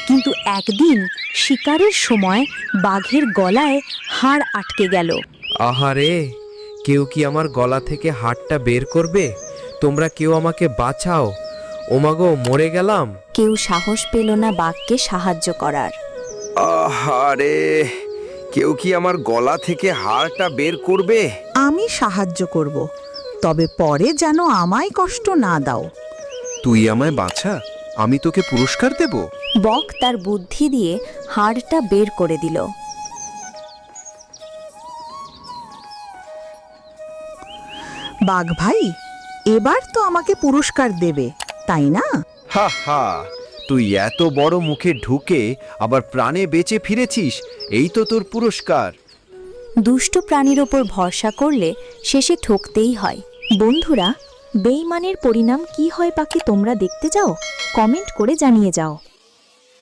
কিন্তু একদিন শিকারের সময় বাঘের গলায় হাড় আটকে গেল। আহারে, কেউ কি আমার গলা থেকে হাড়টা বের করবে? তোমরা কেউ আমাকে বাঁচাও। ওমাগো, মরে গেলাম। কেউ সাহস পেল না বাঘকে সাহায্য করার। আহারে, কেউ কি আমার গলা থেকে হাড়টা বের করবে? আমি সাহায্য করব, তবে পরে যেন আমায় কষ্ট না দাও। তুই আমায় বাঁচা, আমি তোকে পুরস্কার দেব। বক তার বুদ্ধি দিয়ে হাড়টা বের করে দিল। বাঘ ভাই, এবার তো আমাকে পুরস্কার দেবে, তাই না? হা হা, তুই এত বড় মুখে ঢুকে আবার প্রাণে বেঁচে ফিরেছিস, এই তো তোর পুরস্কার। দুষ্ট প্রাণীর ওপর ভরসা করলে শেষে ঠকতেই হয়। বন্ধুরা, বেঈমানের পরিণাম কি হয় বাকি তোমরা দেখতে যাও? কমেন্ট করে জানিয়ে যাও।